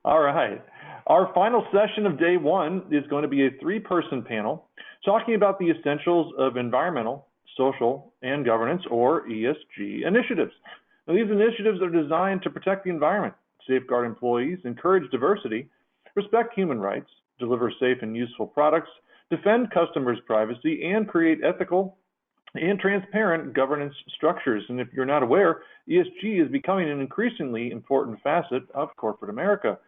All right. Our final session of day one is going to be a three-person panel talking about the essentials of environmental, social, and governance, or ESG initiatives. Now, these initiatives are designed to protect the environment, safeguard employees, encourage diversity, respect human rights, deliver safe and useful products, defend customers' privacy, and create ethical and transparent governance structures. And if you're not aware, ESG is becoming an increasingly important facet of corporate America.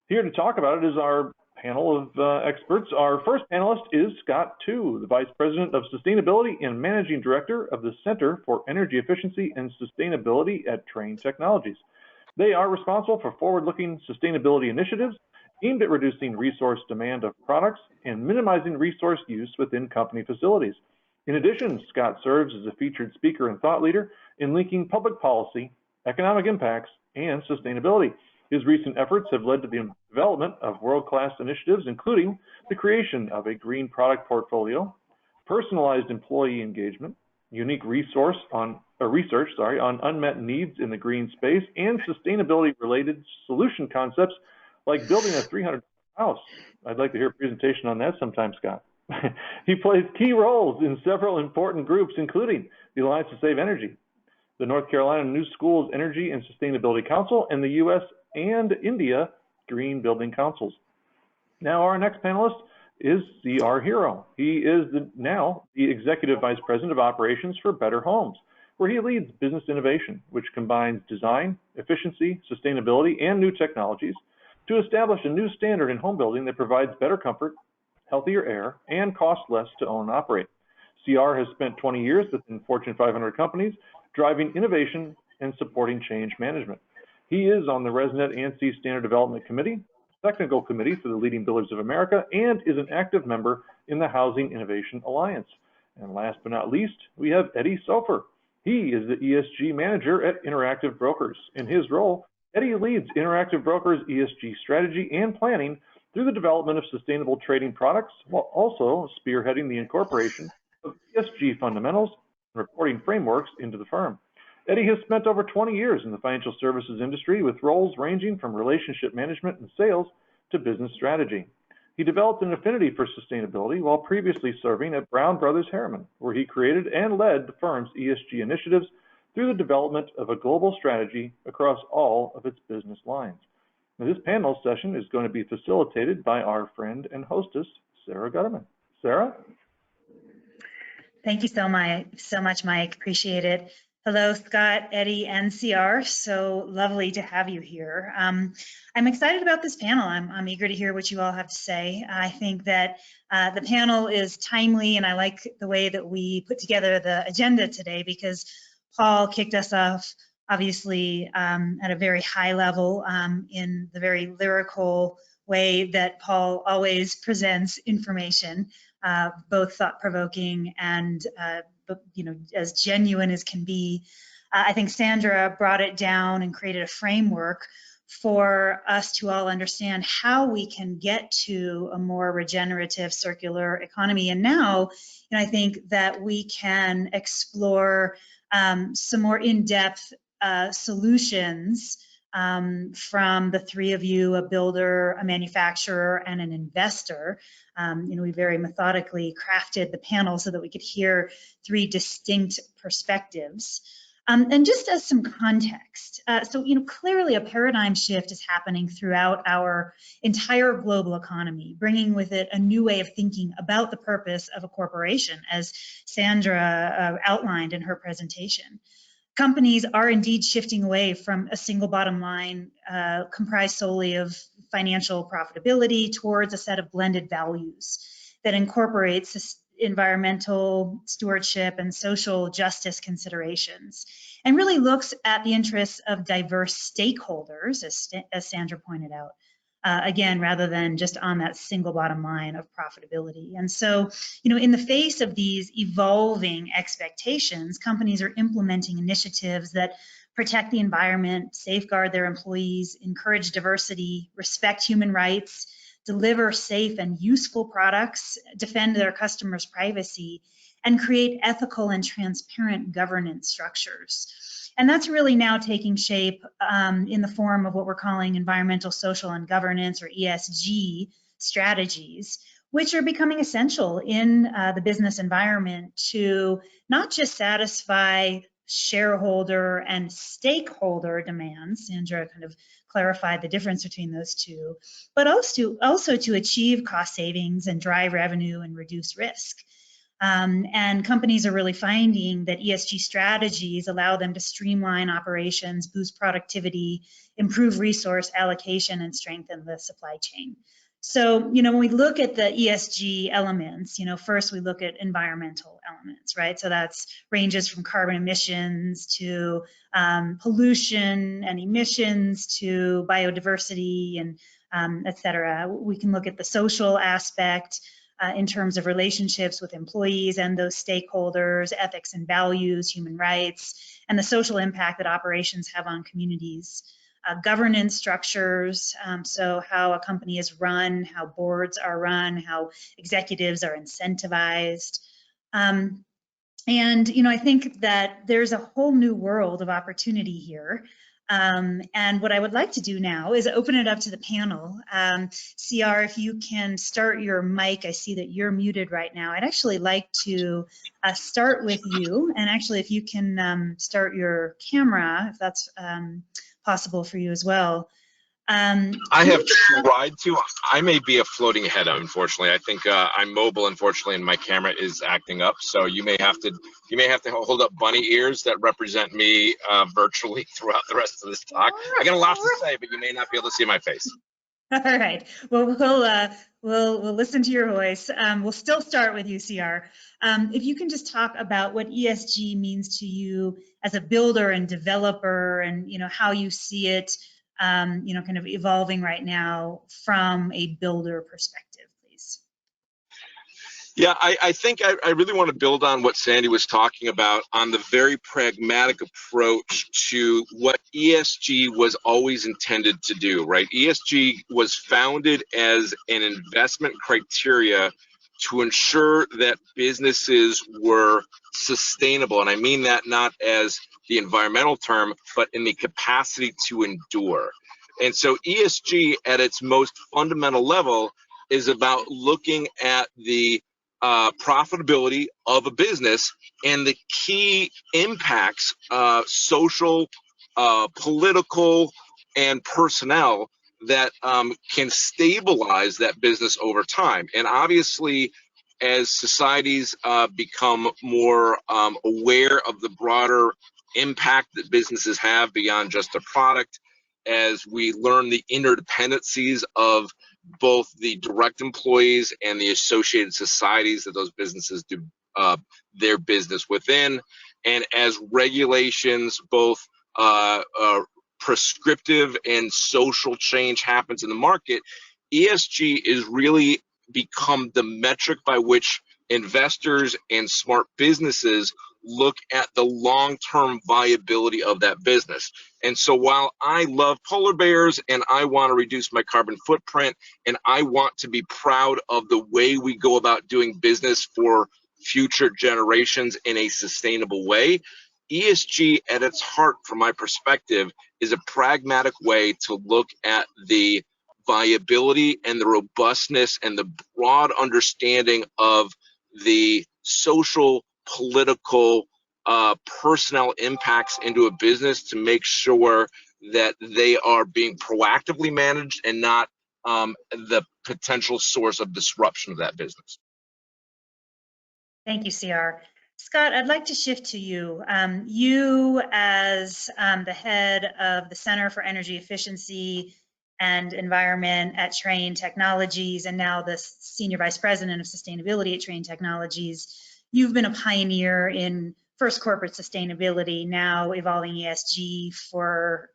Here to talk about it is our panel of experts. Our first panelist is Scott Tu, the Vice President of Sustainability and Managing Director of the Center for Energy Efficiency and Sustainability at Trane Technologies. They are responsible for forward-looking sustainability initiatives aimed at reducing resource demand of products and minimizing resource use within company facilities. In addition, Scott serves as a featured speaker and thought leader in linking public policy, economic impacts, and sustainability. His recent efforts have led to the development of world-class initiatives, including the creation of a green product portfolio, personalized employee engagement, unique research on unmet needs in the green space, and sustainability-related solution concepts like building a 300 house. I'd like to hear a presentation on that sometime, Scott. He plays key roles in several important groups, including the Alliance to Save Energy, the North Carolina New Schools Energy and Sustainability Council, and the U.S. and India Green Building Councils. Now, our next panelist is our hero. He is now the Executive Vice President of Operations for Better Homes, where he leads business innovation, which combines design, efficiency, sustainability, and new technologies to establish a new standard in home building that provides better comfort, healthier air, and costs less to own and operate. CR has spent 20 years within Fortune 500 companies, driving innovation and supporting change management. He is on the ResNet ANSI Standard Development Committee, Technical Committee for the Leading Builders of America, and is an active member in the Housing Innovation Alliance. And last but not least, we have Eddie Sofer. He is the ESG Manager at Interactive Brokers. In his role, Eddie leads Interactive Brokers' ESG strategy and planning through the development of sustainable trading products, while also spearheading the incorporation of ESG fundamentals and reporting frameworks into the firm. Eddie has spent over 20 years in the financial services industry with roles ranging from relationship management and sales to business strategy. He developed an affinity for sustainability while previously serving at Brown Brothers Harriman, where he created and led the firm's ESG initiatives through the development of a global strategy across all of its business lines. Now, this panel session is going to be facilitated by our friend and hostess, Sarah Gutterman. Sarah? Thank you so much, Mike. Appreciate it. Hello, Scott, Eddie, and CR. So lovely to have you here. I'm excited about this panel. I'm eager to hear what you all have to say. I think that the panel is timely, and I like the way that we put together the agenda today because Paul kicked us off, obviously, at a very high level in the very lyrical way that Paul always presents information, both thought-provoking and as genuine as can be. I think Sandra brought it down and created a framework for us to all understand how we can get to a more regenerative circular economy. And now, I think that we can explore some more in-depth solutions from the three of you, a builder, a manufacturer, and an investor. We very methodically crafted the panel so that we could hear three distinct perspectives. And just as some context, clearly a paradigm shift is happening throughout our entire global economy, bringing with it a new way of thinking about the purpose of a corporation, as Sandra outlined in her presentation. Companies are indeed shifting away from a single bottom line comprised solely of financial profitability towards a set of blended values that incorporates environmental stewardship and social justice considerations, and really looks at the interests of diverse stakeholders, as Sandra pointed out, again, rather than just on that single bottom line of profitability. And so, in the face of these evolving expectations, companies are implementing initiatives that protect the environment, safeguard their employees, encourage diversity, respect human rights, deliver safe and useful products, defend their customers' privacy, and create ethical and transparent governance structures. And that's really now taking shape in the form of what we're calling environmental, social, and governance, or ESG strategies, which are becoming essential in the business environment to not just satisfy shareholder and stakeholder demands. Sandra kind of clarified the difference between those two, but also to achieve cost savings and drive revenue and reduce risk. And companies are really finding that ESG strategies allow them to streamline operations, boost productivity, improve resource allocation, and strengthen the supply chain. So, when we look at the ESG elements, first we look at environmental elements, right? So that's ranges from carbon emissions to pollution and emissions to biodiversity and et cetera. We can look at the social aspect in terms of relationships with employees and those stakeholders, ethics and values, human rights, and the social impact that operations have on communities. Governance structures, so how a company is run, how boards are run, how executives are incentivized. And, I think that there's a whole new world of opportunity here. And what I would like to do now is open it up to the panel. CR, if you can start your mic, I see that you're muted right now. I'd actually like to start with you, and actually if you can start your camera, if that's possible for you as well. I have tried to. I may be a floating head, unfortunately. I think I'm mobile, unfortunately, and my camera is acting up. So you may have to hold up bunny ears that represent me virtually throughout the rest of this talk. I got a lot to say, but you may not be able to see my face. All right. Well, we'll listen to your voice. We'll still start with you, CR. If you can just talk about what ESG means to you as a builder and developer, and how you see it, kind of evolving right now from a builder perspective, please. Yeah, I think I really want to build on what Sandy was talking about on the very pragmatic approach to what ESG was always intended to do, right? ESG was founded as an investment criteria to ensure that businesses were sustainable. And I mean that not as the environmental term, but in the capacity to endure. And so ESG at its most fundamental level is about looking at the profitability of a business and the key impacts, social, political, and personnel that can stabilize that business over time. And obviously, as societies become more aware of the broader impact that businesses have beyond just a product, as we learn the interdependencies of both the direct employees and the associated societies that those businesses do their business within, and as regulations, both prescriptive and social change happens in the market, ESG is really become the metric by which investors and smart businesses look at the long-term viability of that business. And so while I love polar bears and I want to reduce my carbon footprint and I want to be proud of the way we go about doing business for future generations in a sustainable way, ESG at its heart, from my perspective, is a pragmatic way to look at the viability and the robustness and the broad understanding of the social, political, personnel impacts into a business to make sure that they are being proactively managed and not the potential source of disruption of that business. Thank you, CR. Scott, I'd like to shift to you. You, as the head of the Center for Energy Efficiency and Environment at Trane Technologies, and now the Senior Vice President of Sustainability at Trane Technologies, you've been a pioneer in first corporate sustainability, now evolving ESG for,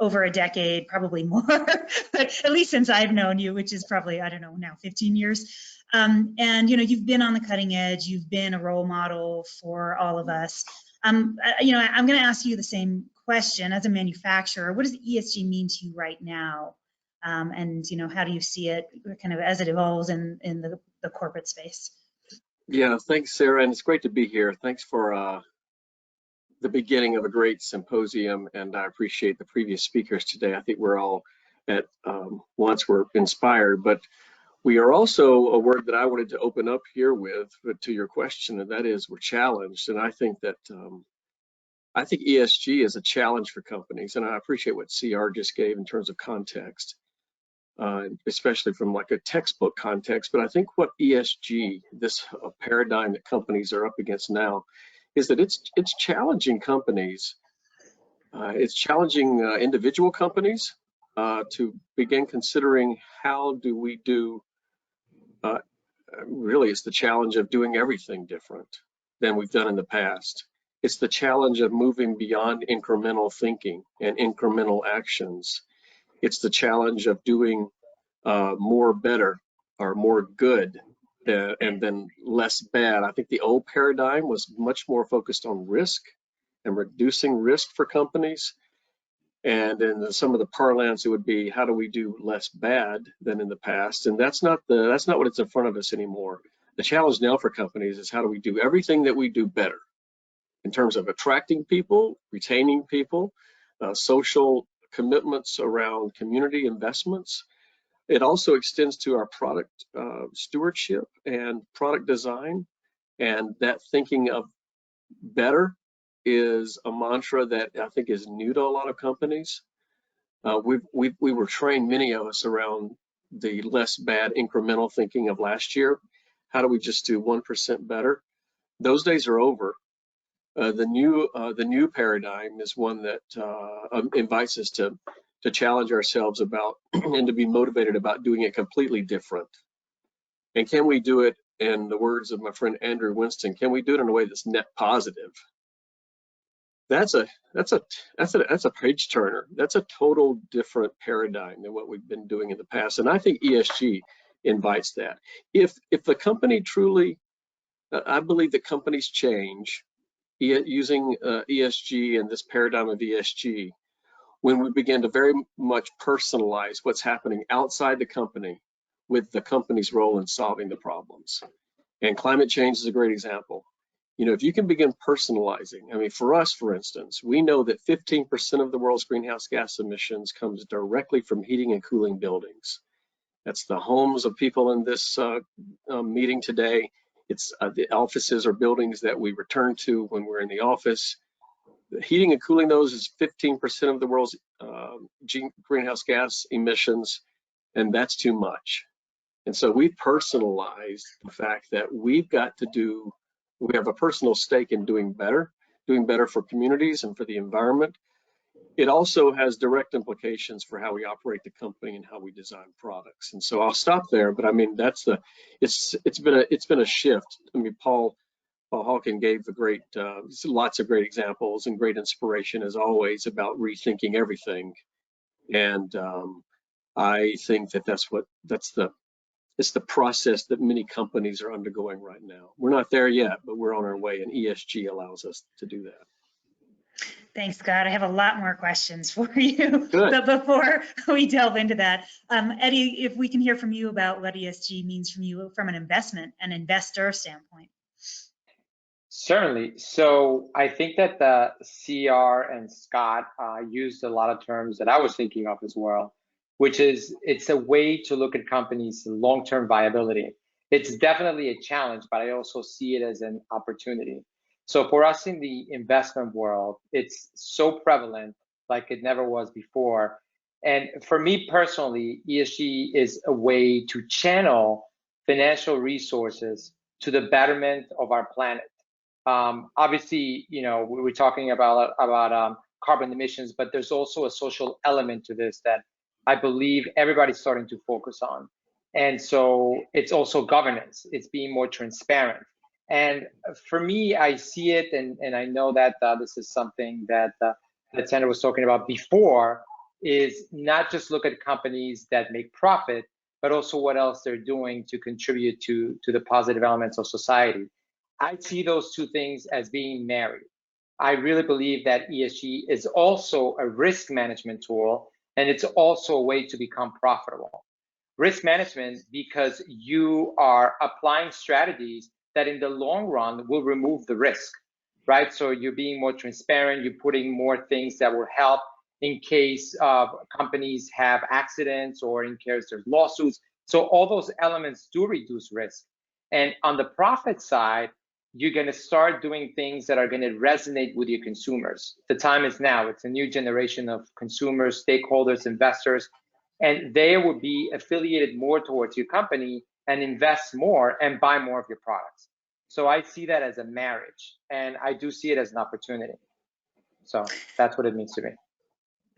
over a decade, probably more, but at least since I've known you, which is probably, I don't know, now 15 years. And, you've been on the cutting edge, you've been a role model for all of us. I'm going to ask you the same question as a manufacturer. What does ESG mean to you right now? And, how do you see it kind of as it evolves in the corporate space? Yeah, thanks, Sarah, and it's great to be here. Thanks for the beginning of a great symposium, and I appreciate the previous speakers today. I think we're all at once we're inspired, but we are also a word that I wanted to open up here with to your question, and that is we're challenged. And I think that ESG is a challenge for companies, and I appreciate what CR just gave in terms of context, especially from like a textbook context. But I think what ESG, this paradigm that companies are up against now, is that it's challenging companies. It's challenging individual companies to begin considering how do we do. Really, it's the challenge of doing everything different than we've done in the past. It's the challenge of moving beyond incremental thinking and incremental actions. It's the challenge of doing more better or more good and then less bad. I think the old paradigm was much more focused on risk and reducing risk for companies. And in some of the parlance, it would be how do we do less bad than in the past? And that's not what it's in front of us anymore. The challenge now for companies is how do we do everything that we do better in terms of attracting people, retaining people, social commitments around community investments. It also extends to our product stewardship and product design, and that thinking of better is a mantra that I think is new to a lot of companies. We were trained, many of us, around the less bad incremental thinking of last year. How do we just do 1% better? Those days are over. The new paradigm is one that invites us to challenge ourselves about and to be motivated about doing it completely different. And can we do it, in the words of my friend Andrew Winston, can we do it in a way that's net positive? That's a page turner. That's a total different paradigm than what we've been doing in the past. And I think ESG invites that. If the company truly, I believe that companies change using ESG and this paradigm of ESG when we begin to very much personalize what's happening outside the company with the company's role in solving the problems. And climate change is a great example. You know, if you can begin personalizing, I mean, for us, for instance, we know that 15% of the world's greenhouse gas emissions comes directly from heating and cooling buildings. That's the homes of people in this meeting today. It's the offices or buildings that we return to when we're in the office. The heating and cooling those is 15% of the world's greenhouse gas emissions, and that's too much. And so we've personalized the fact that we have a personal stake in doing better for communities and for the environment. It also has direct implications for how we operate the company and how we design products. And so I'll stop there, but I mean, it's been a shift. I mean, Paul Hawken gave lots of great examples and great inspiration as always about rethinking everything. And I think it's the process that many companies are undergoing right now. We're not there yet, but we're on our way, and ESG allows us to do that. Thanks, Scott. I have a lot more questions for you. Good. But before we delve into that, Eddie, if we can hear from you about what ESG means from you from an investor standpoint. Certainly. So I think that the CR and Scott used a lot of terms that I was thinking of as well, which is it's a way to look at companies' long-term viability. It's definitely a challenge, but I also see it as an opportunity. So for us in the investment world, it's so prevalent like it never was before. And for me personally, ESG is a way to channel financial resources to the betterment of our planet. Obviously, you know, we're talking about carbon emissions, but there's also a social element to this that I believe everybody's starting to focus on. And so it's also governance. It's being more transparent. And for me, I see it, and I know that this is something that Sandra was talking about before, is not just look at companies that make profit, but also what else they're doing to contribute to the positive elements of society. I see those two things as being married. I really believe that ESG is also a risk management tool, and it's also a way to become profitable. Risk management because you are applying strategies that in the long run will remove the risk. right? So you're being more transparent, you're putting more things that will help in case companies have accidents or in case there's lawsuits. So all those elements do reduce risk. And on the profit side, you're going to start doing things that are going to resonate with your consumers. The time is now. It's a new generation of consumers, stakeholders, investors, and they will be affiliated more towards your company and invest more and buy more of your products. So I see that as a marriage, and I do see it as an opportunity. So that's what it means to me.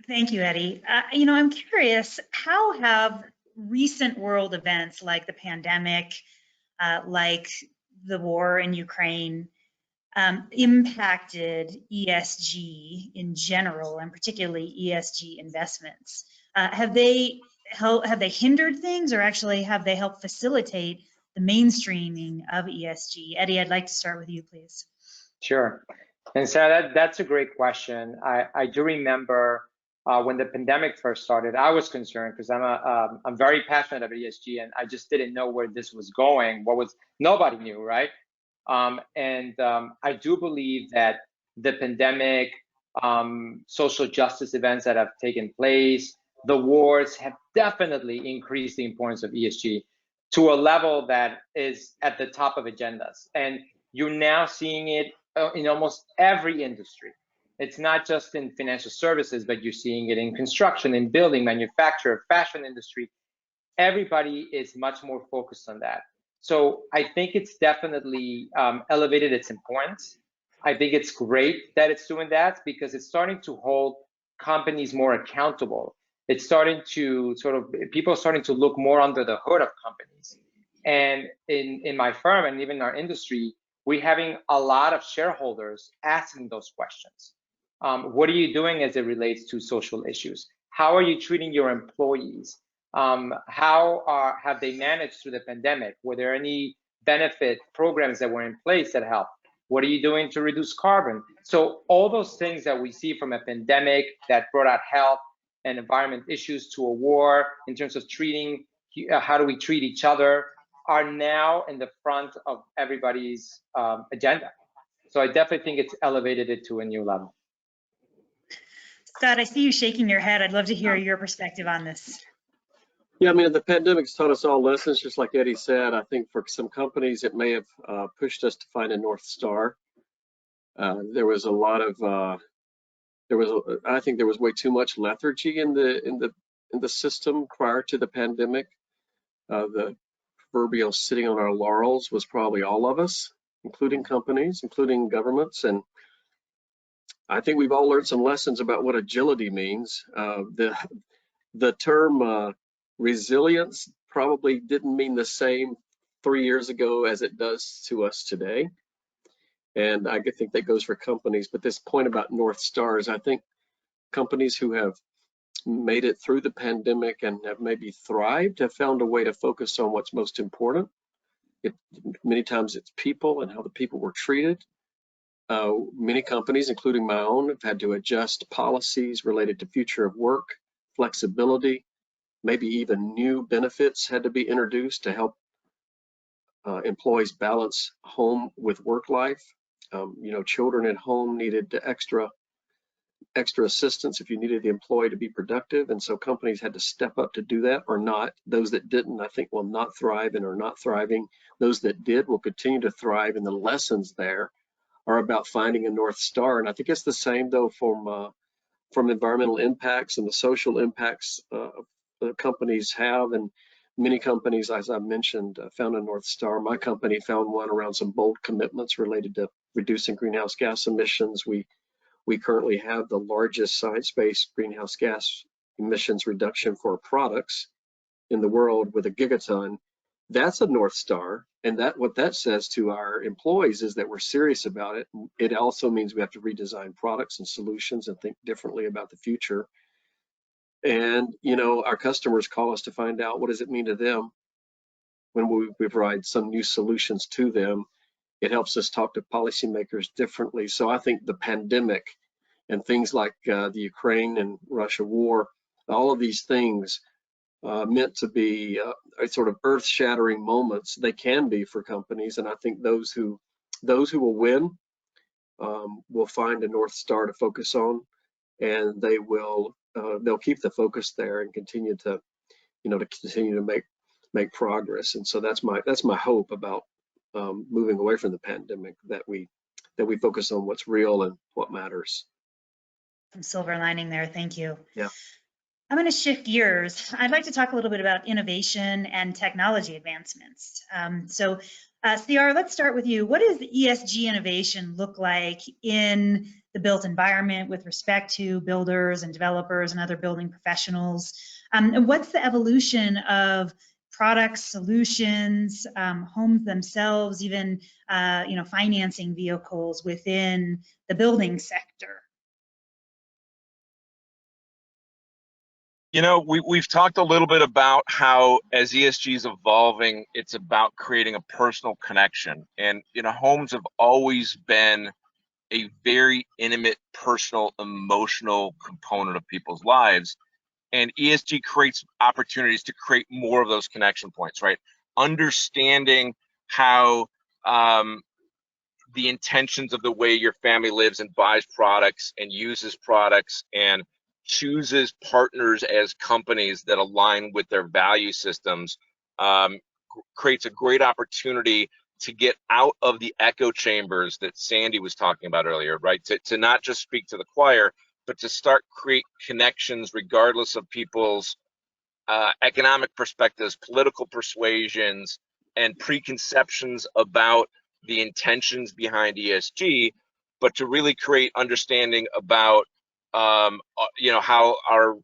Thank you, Eddie. I'm curious, how have recent world events like the pandemic, like the war in Ukraine, impacted ESG in general, and particularly ESG investments? Have they hindered things, or actually have they helped facilitate the mainstreaming of ESG? Eddie, I'd like to start with you, please. Sure. And Sarah, that's a great question. I do remember when the pandemic first started, I was concerned because I'm very passionate about ESG, and I just didn't know where this was going. Nobody knew, right? I do believe that the pandemic, social justice events that have taken place, the wars have definitely increased the importance of ESG to a level that is at the top of agendas. And you're now seeing it in almost every industry. It's not just in financial services, but you're seeing it in construction, in building, manufacture, fashion industry. Everybody is much more focused on that. So I think it's definitely elevated its importance. I think it's great that it's doing that because it's starting to hold companies more accountable. It's starting to people are starting to look more under the hood of companies. And in my firm and even in our industry, we're having a lot of shareholders asking those questions. What are you doing as it relates to social issues? How are you treating your employees? How have they managed through the pandemic? Were there any benefit programs that were in place that helped? What are you doing to reduce carbon? So all those things that we see from a pandemic that brought out health and environment issues to a war in terms of treating, how do we treat each other, are now in the front of everybody's agenda. So I definitely think it's elevated it to a new level. Scott, I see you shaking your head. I'd love to hear your perspective on this. Yeah, I mean, the pandemic's taught us all lessons, just like Eddie said. I think for some companies, it may have pushed us to find a North Star. There was a lot of, I think there was way too much lethargy in the system prior to the pandemic. The proverbial sitting on our laurels was probably all of us, including companies, including governments. And I think we've all learned some lessons about what agility means. The term resilience probably didn't mean the same 3 years ago as it does to us today. And I think that goes for companies. But this point about North Stars, I think companies who have made it through the pandemic and have maybe thrived have found a way to focus on what's most important. Many times it's people and how the people were treated. Many companies, including my own, have had to adjust policies related to future of work, flexibility, maybe even new benefits had to be introduced to help employees balance home with work life. Children at home needed extra assistance if you needed the employee to be productive, and so companies had to step up to do that or not. Those that didn't, I think, will not thrive and are not thriving. Those that did will continue to thrive, and the lessons there are about finding a North Star. And I think it's the same though from environmental impacts and the social impacts the companies have. And many companies, as I mentioned, found a North Star. My company found one around some bold commitments related to reducing greenhouse gas emissions. We currently have the largest science-based greenhouse gas emissions reduction for products in the world with a gigaton. That's a North Star, and what that says to our employees is that we're serious about it. It also means we have to redesign products and solutions and think differently about the future. And our customers call us to find out what does it mean to them when we provide some new solutions to them. It helps us talk to policymakers differently. So I think the pandemic and things like the Ukraine and Russia war, all of these things meant to be sort of earth-shattering moments. They can be for companies, and I think those who will win will find a North Star to focus on, and they'll keep the focus there and continue to make progress. And so that's my hope about moving away from the pandemic, that we focus on what's real and what matters. Some silver lining there. Thank you. Yeah. I'm going to shift gears. I'd like to talk a little bit about innovation and technology advancements. CR, let's start with you. What does ESG innovation look like in the built environment with respect to builders and developers and other building professionals? And what's the evolution of products, solutions, homes themselves, even financing vehicles within the building sector? We've talked a little bit about how, as ESG is evolving, it's about creating a personal connection. And homes have always been a very intimate, personal, emotional component of people's lives. And ESG creates opportunities to create more of those connection points, right? Understanding how the intentions of the way your family lives and buys products and uses products and chooses partners as companies that align with their value systems creates a great opportunity to get out of the echo chambers that Sandy was talking about earlier, right? To not just speak to the choir, but to start create connections regardless of people's economic perspectives, political persuasions, and preconceptions about the intentions behind ESG, but to really create understanding about how our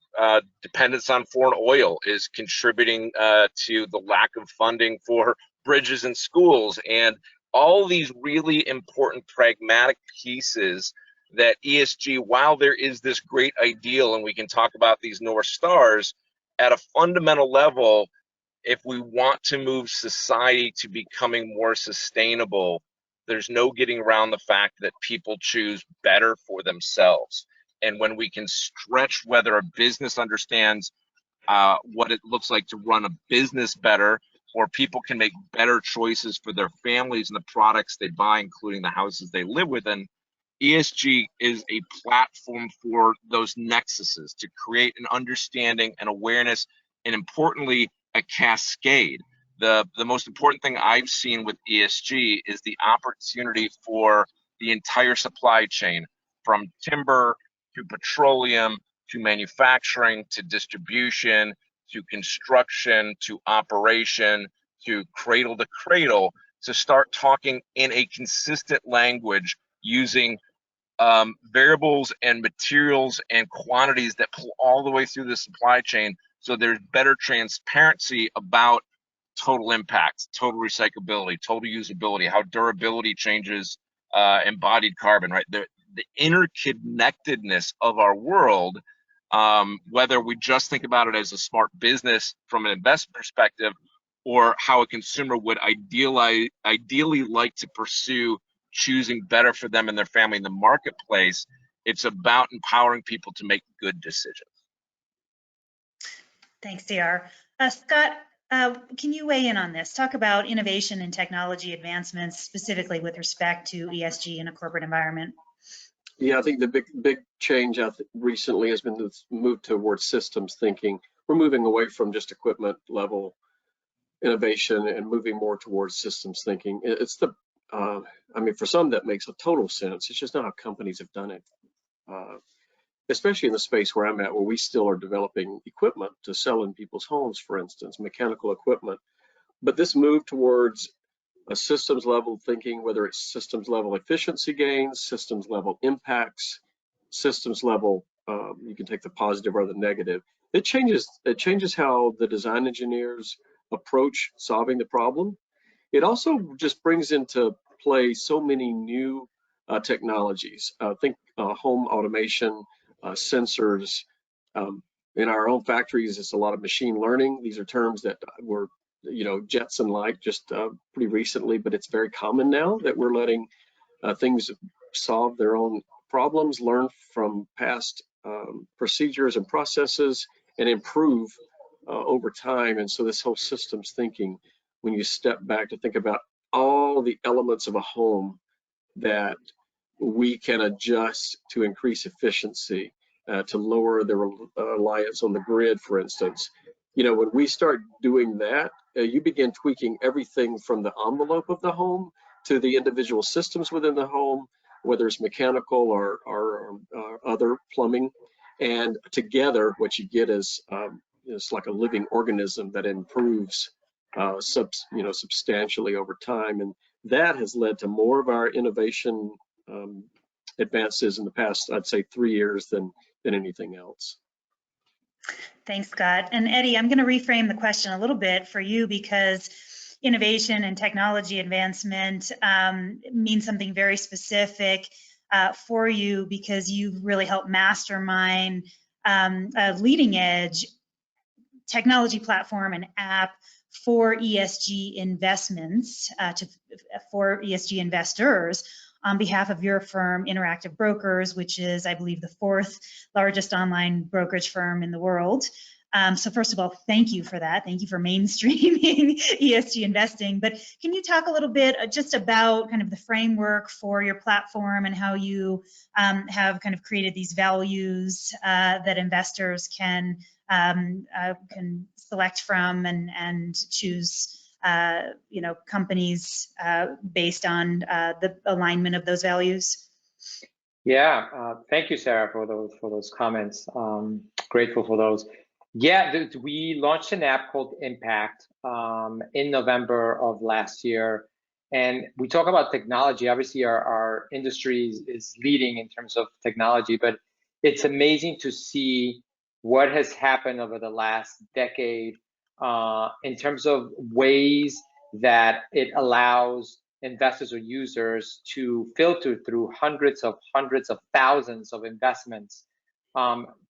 dependence on foreign oil is contributing to the lack of funding for bridges and schools, and all these really important pragmatic pieces that ESG, while there is this great ideal and we can talk about these North Stars, at a fundamental level, if we want to move society to becoming more sustainable, there's no getting around the fact that people choose better for themselves. And when we can stretch whether a business understands what it looks like to run a business better, or people can make better choices for their families and the products they buy, including the houses they live within, ESG is a platform for those nexuses to create an understanding and awareness, and importantly, a cascade. The most important thing I've seen with ESG is the opportunity for the entire supply chain, from timber to petroleum to manufacturing to distribution to construction to operation to cradle, to start talking in a consistent language using variables and materials and quantities that pull all the way through the supply chain, so there's better transparency about total impact, total recyclability, total usability, how durability changes embodied carbon, right? The interconnectedness of our world, whether we just think about it as a smart business from an investment perspective, or how a consumer would ideally like to pursue choosing better for them and their family in the marketplace, it's about empowering people to make good decisions. Thanks, CR. Scott, can you weigh in on this? Talk about innovation and technology advancements, specifically with respect to ESG in a corporate environment. Yeah, I think the big change recently has been this move towards systems thinking. We're moving away from just equipment level innovation and moving more towards systems thinking. It's for some that makes a total sense. It's just not how companies have done it, especially in the space where I'm at, where we still are developing equipment to sell in people's homes, for instance, mechanical equipment. But this move towards a systems level thinking, whether it's systems level efficiency gains, systems level impacts, systems level, you can take the positive or the negative. It changes how the design engineers approach solving the problem. It also just brings into play so many new technologies. Think home automation, sensors. In our own factories, it's a lot of machine learning. These are terms that were, Jetson-like just pretty recently, but it's very common now that we're letting things solve their own problems, learn from past procedures and processes, and improve over time. And so this whole systems thinking, when you step back to think about all the elements of a home that we can adjust to increase efficiency, to lower the reliance on the grid, for instance. You know, when we start doing that, you begin tweaking everything from the envelope of the home to the individual systems within the home, whether it's mechanical or other plumbing. And together, what you get is it's like a living organism that improves substantially over time. And that has led to more of our innovation advances in the past, I'd say 3 years than anything else. Thanks, Scott. And Eddie, I'm going to reframe the question a little bit for you, because innovation and technology advancement means something very specific for you, because you've really helped mastermind a leading edge technology platform and app for ESG investments, for ESG investors, on behalf of your firm, Interactive Brokers, which is, I believe, the 4th largest online brokerage firm in the world. So first of all, thank you for that. Thank you for mainstreaming ESG investing. But can you talk a little bit just about kind of the framework for your platform and how you have kind of created these values that investors can select from and choose companies based on the alignment of those values? Yeah, thank you, Sarah, for those comments. Grateful for those. Yeah, we launched an app called Impact in November of last year, and we talk about technology. Obviously, our industry is leading in terms of technology, but it's amazing to see what has happened over the last decade in terms of ways that it allows investors or users to filter through hundreds of thousands of investments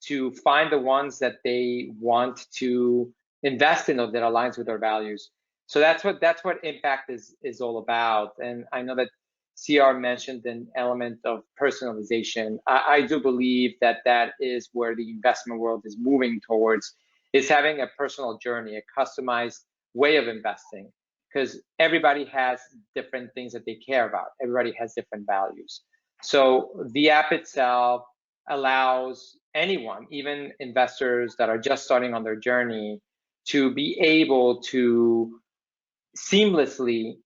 to find the ones that they want to invest in or that aligns with their values. So that's what Impact is all about. And I know that CR mentioned an element of personalization. I do believe that is where the investment world is moving towards, is having a personal journey, a customized way of investing, because everybody has different things that they care about. Everybody has different values. So the app itself allows anyone, even investors that are just starting on their journey, to be able to seamlessly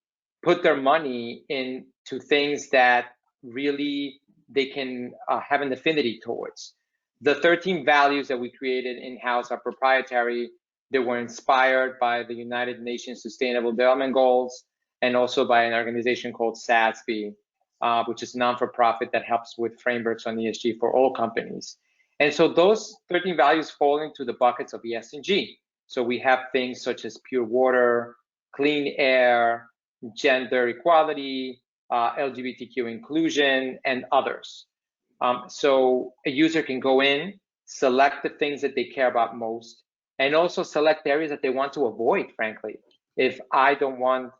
put their money into things that really they can have an affinity towards. The 13 values that we created in-house are proprietary. They were inspired by the United Nations Sustainable Development Goals and also by an organization called SASB, which is a non-for-profit that helps with frameworks on ESG for all companies. And so those 13 values fall into the buckets of ESG. So we have things such as pure water, clean air, gender equality, LGBTQ inclusion, and others. So a user can go in, select the things that they care about most, and also select areas that they want to avoid, frankly. If I don't want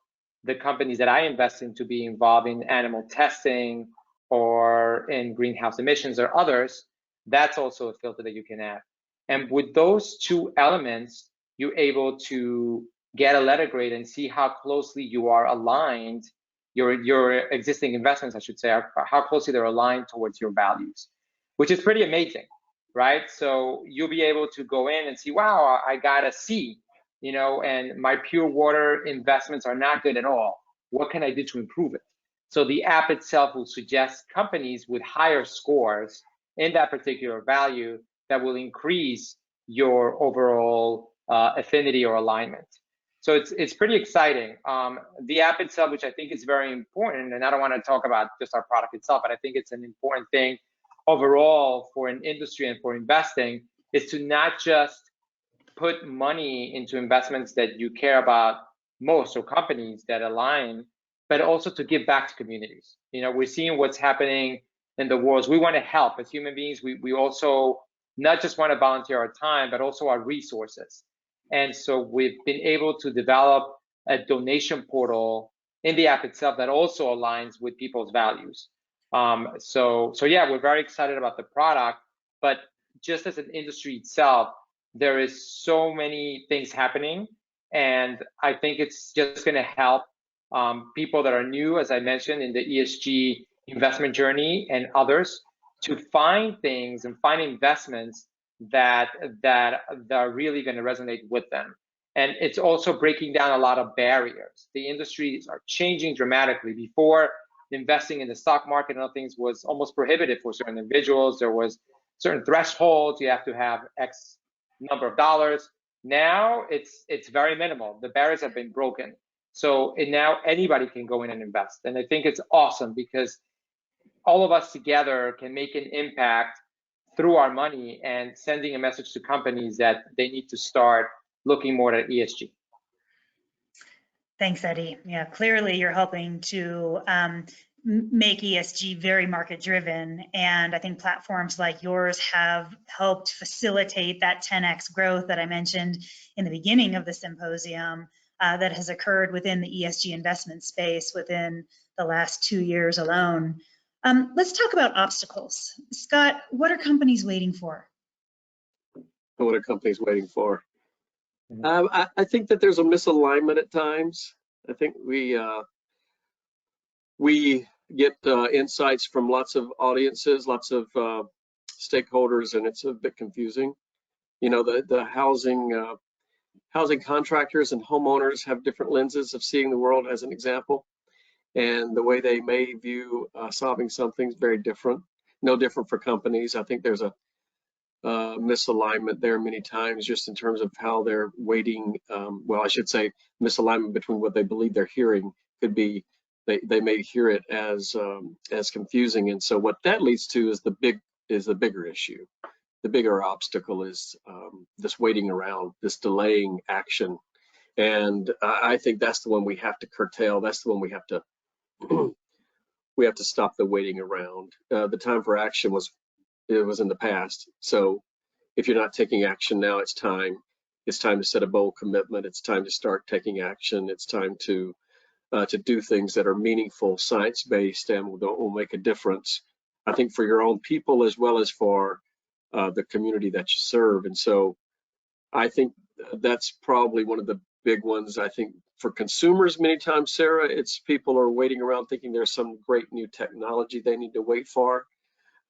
the companies that I invest in to be involved in animal testing or in greenhouse emissions or others, that's also a filter that you can add. And with those two elements, you're able to get a letter grade and see how closely you are aligned, your existing investments, I should say, how closely they're aligned towards your values, which is pretty amazing, right? So you'll be able to go in and see, wow, I got a C, and my pure water investments are not good at all. What can I do to improve it? So the app itself will suggest companies with higher scores in that particular value that will increase your overall affinity or alignment. So it's pretty exciting. The app itself, which I think is very important, and I don't want to talk about just our product itself, but I think it's an important thing overall for an industry and for investing, is to not just put money into investments that you care about most or companies that align, but also to give back to communities. We're seeing what's happening in the world. We want to help as human beings. We also not just want to volunteer our time, but also our resources. And so we've been able to develop a donation portal in the app itself that also aligns with people's values. So yeah, we're very excited about the product, but just as an industry itself, there is so many things happening. And I think it's just going to help people that are new, as I mentioned, in the ESG investment journey and others to find things and find investments that are really going to resonate with them. And it's also breaking down a lot of barriers. The industries are changing dramatically. Before, investing in the stock market and other things was almost prohibitive for certain individuals. There was certain thresholds. You have to have X number of dollars. Now it's very minimal. The barriers have been broken. So now anybody can go in and invest. And I think it's awesome because all of us together can make an impact through our money and sending a message to companies that they need to start looking more at ESG. Thanks, Eddie. Yeah, clearly you're helping to make ESG very market driven. And I think platforms like yours have helped facilitate that 10x growth that I mentioned in the beginning of the symposium that has occurred within the ESG investment space within the last 2 years alone. Let's talk about obstacles. Scott, what are companies waiting for? What are companies waiting for? I think that there's a misalignment at times. I think we get insights from lots of audiences, lots of stakeholders, and it's a bit confusing. You know, the housing contractors and homeowners have different lenses of seeing the world, as an example, and the way they may view solving something is very different. No different for companies. I think there's a misalignment there many times, just in terms of how they're weighting. Well, I should say misalignment between what they believe they're hearing. Could be they may hear it as confusing, and so what that leads to is the bigger issue. The bigger obstacle is this waiting around, this delaying action, and I think that's the one we have to curtail. That's the one we have to stop the waiting around. The time for action was in the past. So if you're not taking action now, it's time. It's time to set a bold commitment. It's time to start taking action. It's time to do things that are meaningful, science-based, and will make a difference, I think, for your own people as well as for the community that you serve. And so I think that's probably one of the big ones. I think for consumers, many times, Sarah, it's people are waiting around thinking there's some great new technology they need to wait for.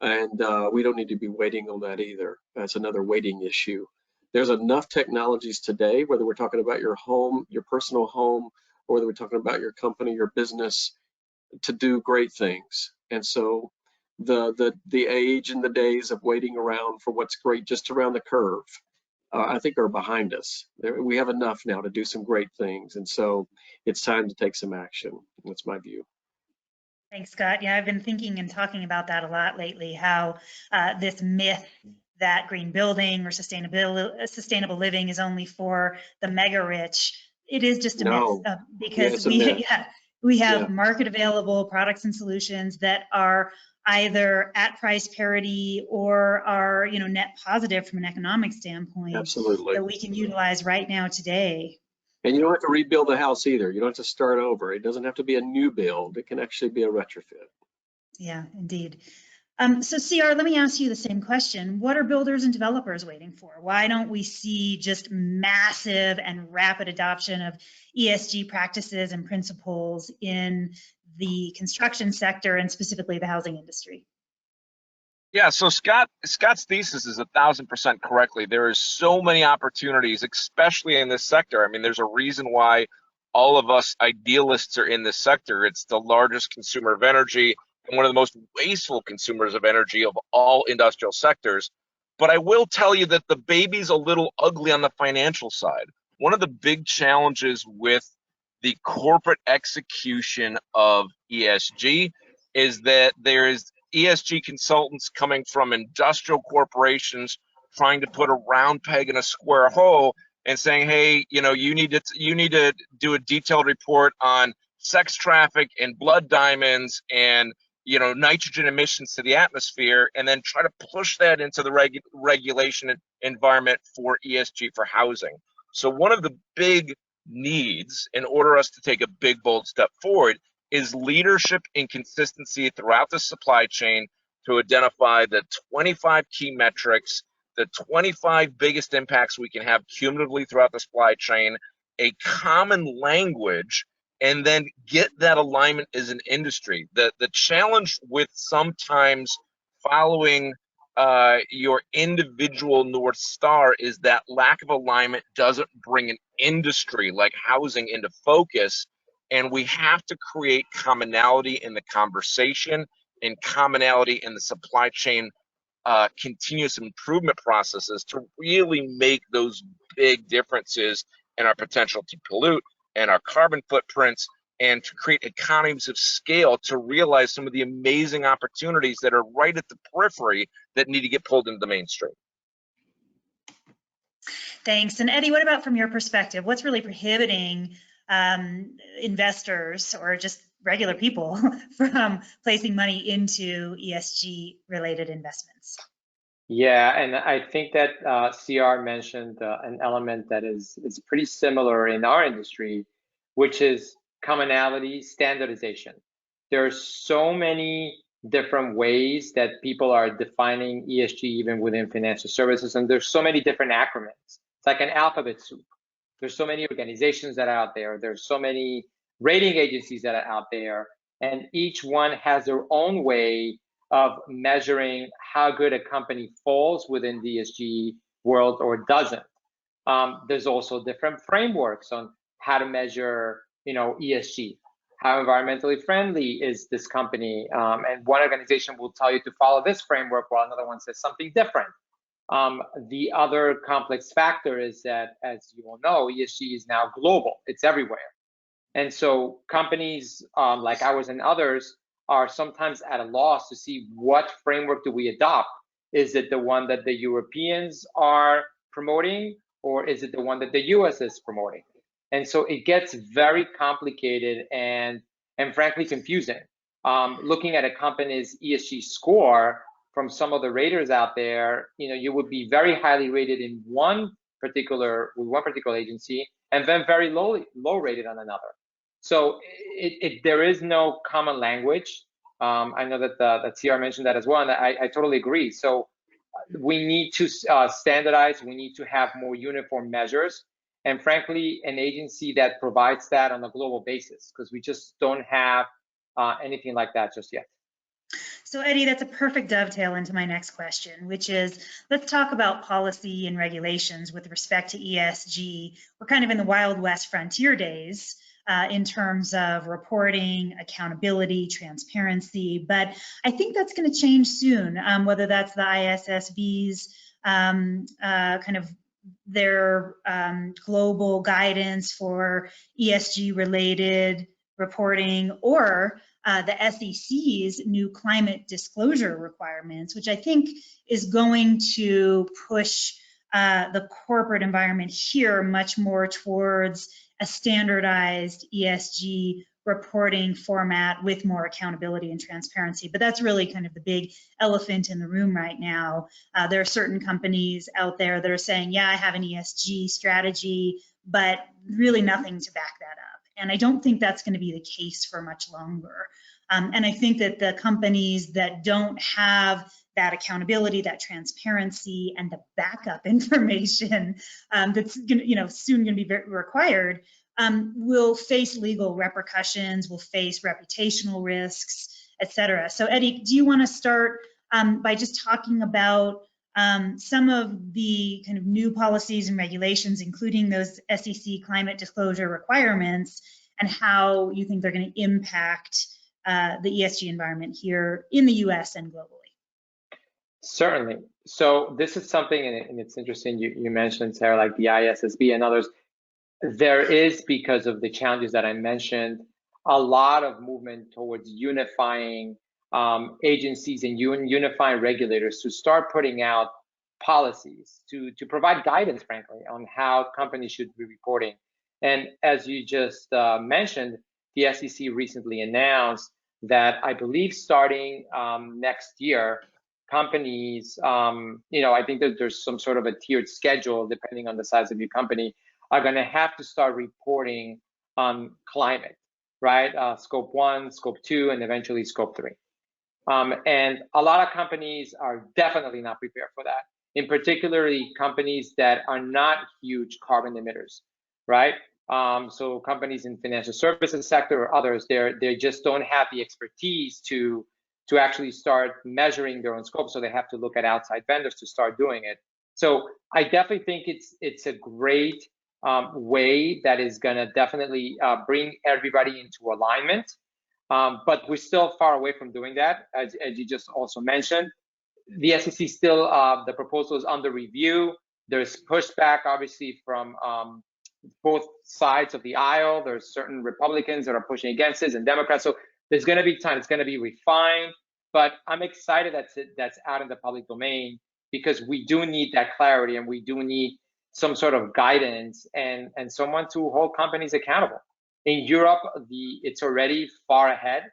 And we don't need to be waiting on that either. That's another waiting issue. There's enough technologies today, whether we're talking about your home, your personal home, or whether we're talking about your company, your business, to do great things. And so the age and the days of waiting around for what's great just around the curve, I think are behind us. We have enough now to do some great things. And so it's time to take some action. That's my view. Thanks, Scott. Yeah, I've been thinking and talking about that a lot lately, how this myth that green building or sustainable living is only for the mega rich. It is just a myth because we have market available products and solutions that are either at price parity or are net positive from an economic standpoint. Absolutely. That we can utilize right now today. And you don't have to rebuild the house either. You don't have to start over. It doesn't have to be a new build. It can actually be a retrofit. Yeah, indeed. So CR, let me ask you the same question. What are builders and developers waiting for? Why don't we see just massive and rapid adoption of ESG practices and principles in the construction sector and specifically the housing industry? Yeah, so Scott's thesis is 1,000% correctly. There is so many opportunities, especially in this sector. I mean, there's a reason why all of us idealists are in this sector. It's the largest consumer of energy and one of the most wasteful consumers of energy of all industrial sectors. But I will tell you that the baby's a little ugly on the financial side. One of the big challenges with the corporate execution of ESG is that there is ESG consultants coming from industrial corporations trying to put a round peg in a square hole and saying, hey, you need to do a detailed report on sex traffic and blood diamonds and nitrogen emissions to the atmosphere, and then try to push that into the regulation environment for ESG for housing. So one of the big needs in order us to take a big bold step forward is leadership and consistency throughout the supply chain to identify the 25 key metrics, the 25 biggest impacts we can have cumulatively throughout the supply chain, a common language and then get that alignment as an industry. The challenge with sometimes following your individual North Star is that lack of alignment doesn't bring an industry like housing into focus, and we have to create commonality in the conversation and commonality in the supply chain continuous improvement processes to really make those big differences in our potential to pollute and our carbon footprints, and to create economies of scale to realize some of the amazing opportunities that are right at the periphery that need to get pulled into the mainstream. Thanks. And Eddie, what about from your perspective? What's really prohibiting investors or just regular people from placing money into ESG related investments? Yeah, and I think that CR mentioned an element that is pretty similar in our industry, which is commonality standardization. There are so many different ways that people are defining ESG even within financial services, and there's so many different acronyms. It's like an alphabet soup. There's so many organizations that are out there. There's so many rating agencies that are out there, and each one has their own way of measuring how good a company falls within the ESG world or doesn't. There's also different frameworks on how to measure, ESG. How environmentally friendly is this company? And one organization will tell you to follow this framework, while another one says something different. The other complex factor is that, as you all know, ESG is now global. It's everywhere. And so companies like ours and others are sometimes at a loss to see what framework do we adopt. Is it the one that the Europeans are promoting, or is it the one that the US is promoting? And so it gets very complicated and frankly confusing. Looking at a company's ESG score from some of the raters out there, you would be very highly rated in one particular agency, and then very low rated on another. So there is no common language. I know that CR mentioned that as well, and I totally agree. So we need to standardize. We need to have more uniform measures, and frankly, an agency that provides that on a global basis, because we just don't have anything like that just yet. So Eddie, that's a perfect dovetail into my next question, which is, let's talk about policy and regulations with respect to ESG. We're kind of in the Wild West frontier days in terms of reporting, accountability, transparency, but I think that's going to change soon, whether that's the ISSB's kind of their global guidance for ESG related reporting, or the SEC's new climate disclosure requirements, which I think is going to push the corporate environment here much more towards a standardized ESG reporting format with more accountability and transparency. But that's really kind of the big elephant in the room right now. There are certain companies out there that are saying, yeah, I have an ESG strategy, but really nothing to back that up. And I don't think that's going to be the case for much longer. And I think that the companies that don't have that accountability, that transparency, and the backup information that's soon going to be required will face legal repercussions, will face reputational risks, et cetera. So Eddie, do you want to start by just talking about some of the kind of new policies and regulations, including those SEC climate disclosure requirements, and how you think they're going to impact the ESG environment here in the US and globally? Certainly. So this is something, and it's interesting you mentioned, Sarah, like the ISSB and others. There is, because of the challenges that I mentioned, a lot of movement towards unifying agencies and unifying regulators to start putting out policies to provide guidance, frankly, on how companies should be reporting. And as you just mentioned, the SEC recently announced that, I believe starting next year, companies, I think that there's some sort of a tiered schedule depending on the size of your company, are going to have to start reporting on climate, right? Scope 1, Scope 2, and eventually Scope 3. And a lot of companies are definitely not prepared for that. In particular, companies that are not huge carbon emitters, right? So companies in financial services sector or others, they just don't have the expertise to actually start measuring their own scope. So they have to look at outside vendors to start doing it. So I definitely think it's a great way that is going to definitely bring everybody into alignment. But we're still far away from doing that, as you just also mentioned. The SEC still, the proposal is under review. There's pushback, obviously, from both sides of the aisle. There's certain Republicans that are pushing against it and Democrats. So there's going to be time. It's going to be refined. But I'm excited that's out in the public domain, because we do need that clarity, and we do need some sort of guidance and someone to hold companies accountable. In Europe, it's already far ahead.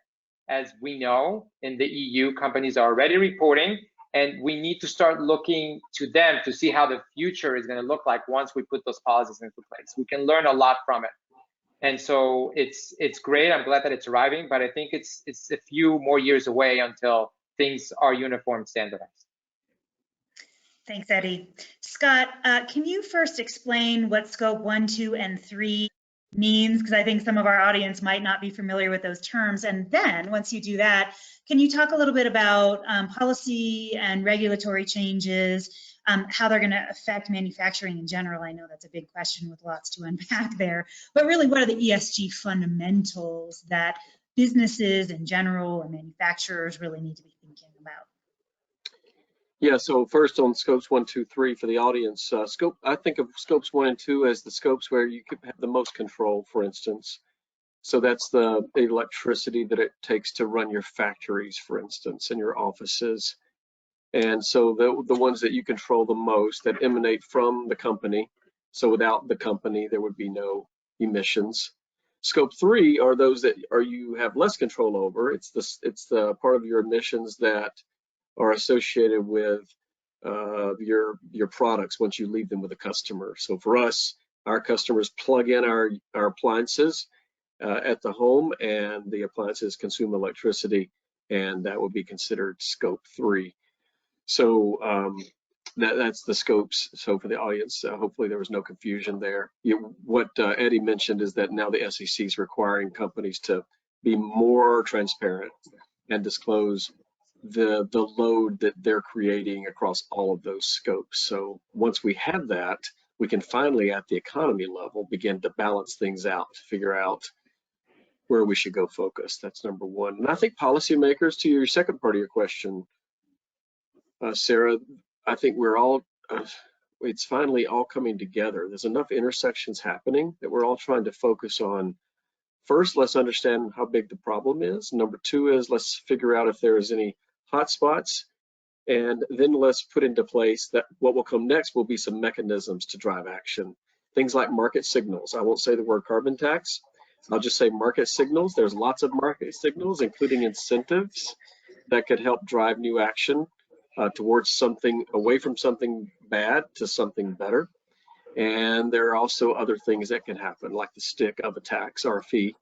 As we know, in the EU, companies are already reporting, and we need to start looking to them to see how the future is going to look like once we put those policies into place. We can learn a lot from it. And so it's great. I'm glad that it's arriving, but I think it's a few more years away until things are uniform standardized. Thanks, Eddie. Scott, can you first explain what scope 1, 2, and 3 means? Because I think some of our audience might not be familiar with those terms. And then once you do that, can you talk a little bit about policy and regulatory changes, how they're going to affect manufacturing in general? I know that's a big question with lots to unpack there, but really, what are the ESG fundamentals that businesses in general and manufacturers really need to be thinking about? Yeah, so first on scopes 1, 2, 3 for the audience, I think of scopes 1 and 2 as the scopes where you could have the most control, for instance. So that's the electricity that it takes to run your factories, for instance, and your offices. And so the ones that you control the most that emanate from the company. So without the company, there would be no emissions. Scope 3 are those that you have less control over. It's the part of your emissions that are associated with your products once you leave them with a customer. So for us, our customers plug in our appliances at the home, and the appliances consume electricity, and that would be considered scope 3. So that's the scopes. So for the audience, hopefully there was no confusion there. What Eddie mentioned is that now the SEC is requiring companies to be more transparent and disclose the load that they're creating across all of those scopes. So once we have that, we can finally, at the economy level, begin to balance things out, figure out where we should go focus. That's number one. And I think policymakers, to your second part of your question, Sarah, I think we're all, it's finally all coming together. There's enough intersections happening that we're all trying to focus on. First, let's understand how big the problem is. Number two is let's figure out if there is any hotspots, and then let's put into place that what will come next will be some mechanisms to drive action. Things like market signals. I won't say the word carbon tax. I'll just say market signals. There's lots of market signals, including incentives that could help drive new action towards something, away from something bad to something better. And there are also other things that can happen, like the stick of a tax or a fee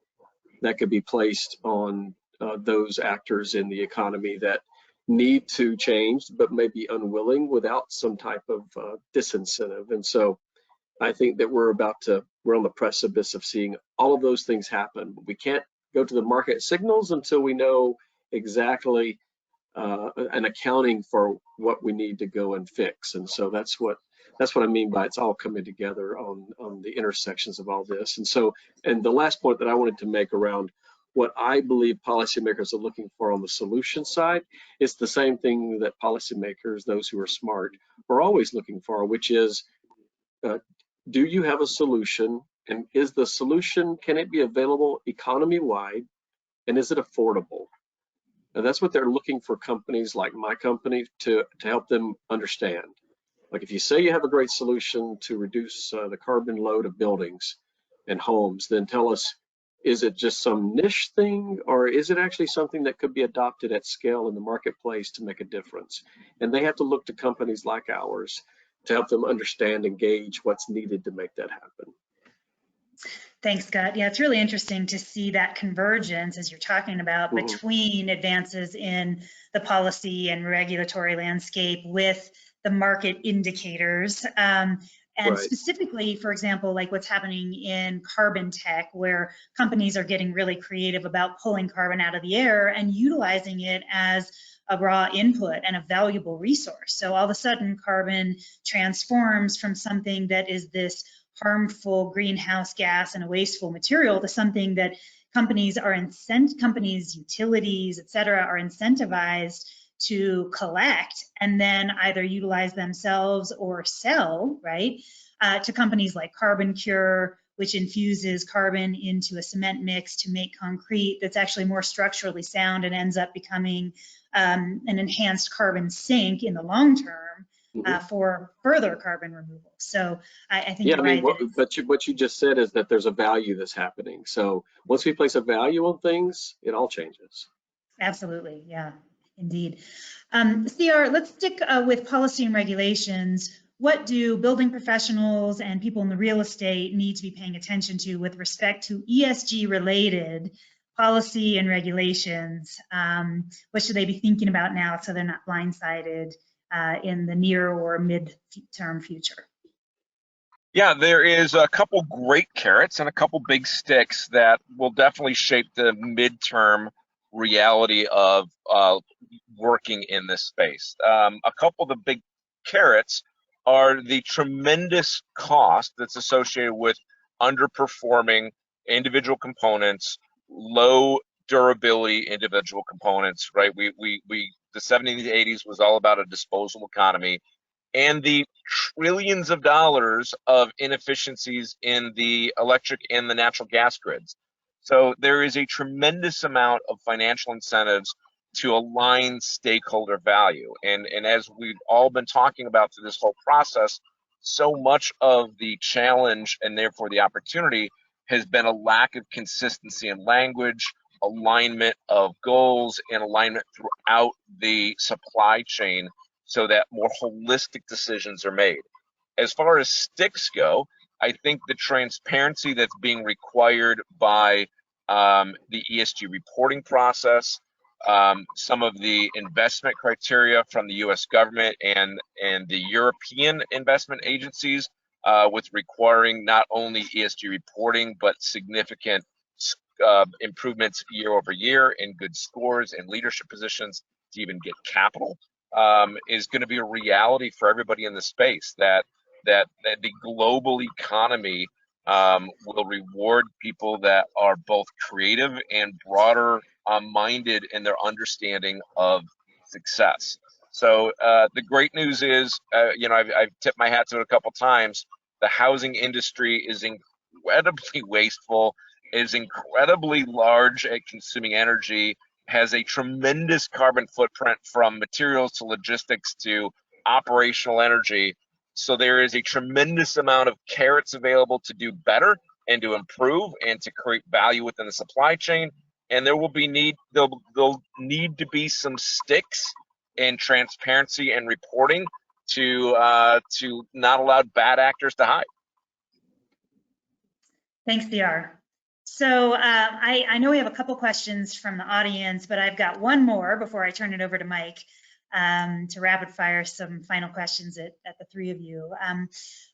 that could be placed on those actors in the economy that need to change, but may be unwilling without some type of disincentive. And so I think that we're on the precipice of seeing all of those things happen. We can't go to the market signals until we know exactly an accounting for what we need to go and fix. And so that's what I mean by it's all coming together on the intersections of all this. And so, and the last point that I wanted to make around what I believe policymakers are looking for on the solution side is the same thing that policymakers, those who are smart, are always looking for, which is, do you have a solution, and is the solution, can it be available economy-wide, and is it affordable? And that's what they're looking for companies like my company to help them understand. Like if you say you have a great solution to reduce the carbon load of buildings and homes, then tell us, is it just some niche thing, or is it actually something that could be adopted at scale in the marketplace to make a difference? And they have to look to companies like ours to help them understand and gauge what's needed to make that happen. Thanks, Scott. Yeah, it's really interesting to see that convergence, as you're talking about, between advances in the policy and regulatory landscape with the market indicators. And Right. specifically, for example, like what's happening in carbon tech, where companies are getting really creative about pulling carbon out of the air and utilizing it as a raw input and a valuable resource. So all of a sudden, carbon transforms from something that is this harmful greenhouse gas and a wasteful material to something that companies, utilities, et cetera, are incentivized to collect and then either utilize themselves or sell, right, to companies like Carbon Cure, which infuses carbon into a cement mix to make concrete that's actually more structurally sound and ends up becoming an enhanced carbon sink in the long term for further carbon removal. So I think you're right. What you just said is that there's a value that's happening. So once we place a value on things, it all changes. Absolutely, yeah, indeed. CR, let's stick with policy and regulations. What do building professionals and people in the real estate need to be paying attention to with respect to ESG related policy and regulations? What should they be thinking about now so they're not blindsided in the near or mid-term future? Yeah, there is a couple great carrots and a couple big sticks that will definitely shape the midterm reality of working in this space. A couple of the big carrots are the tremendous cost that's associated with underperforming individual components, low durability individual components, right? The 70s, 80s was all about a disposable economy, and the trillions of dollars of inefficiencies in the electric and the natural gas grids. So there is a tremendous amount of financial incentives to align stakeholder value. And as we've all been talking about through this whole process, so much of the challenge and therefore the opportunity has been a lack of consistency in language, alignment of goals, and alignment throughout the supply chain so that more holistic decisions are made. As far as sticks go, I think the transparency that's being required by the ESG reporting process, some of the investment criteria from the US government and the European investment agencies with requiring not only ESG reporting, but significant improvements year over year in good scores and leadership positions to even get capital, is going to be a reality for everybody in the space, that the global economy will reward people that are both creative and broader minded in their understanding of success. So the great news is, I've tipped my hat to it a couple times. The housing industry is incredibly wasteful, is incredibly large at consuming energy, has a tremendous carbon footprint from materials to logistics to operational energy. So there is a tremendous amount of carrots available to do better and to improve and to create value within the supply chain. And there'll need to be some sticks in transparency and reporting to not allow bad actors to hide. Thanks, DR. So I know we have a couple questions from the audience, but I've got one more before I turn it over to Mike to rapid fire some final questions at the three of you.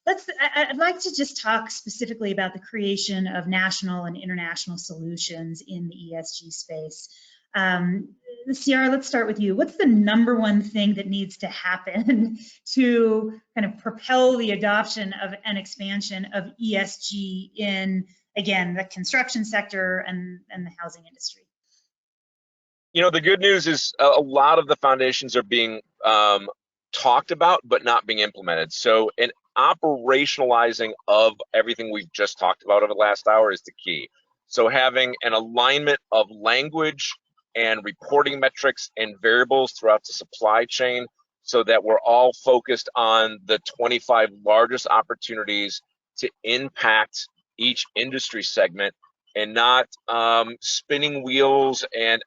I'd like to just talk specifically about the creation of national and international solutions in the ESG space. CR, let's start with you. What's the #1 thing that needs to happen to kind of propel the adoption of an expansion of ESG in, again, the construction sector and the housing industry? The good news is a lot of the foundations are being talked about, but not being implemented. So an operationalizing of everything we've just talked about over the last hour is the key. So having an alignment of language and reporting metrics and variables throughout the supply chain so that we're all focused on the 25 largest opportunities to impact each industry segment, and not spinning wheels and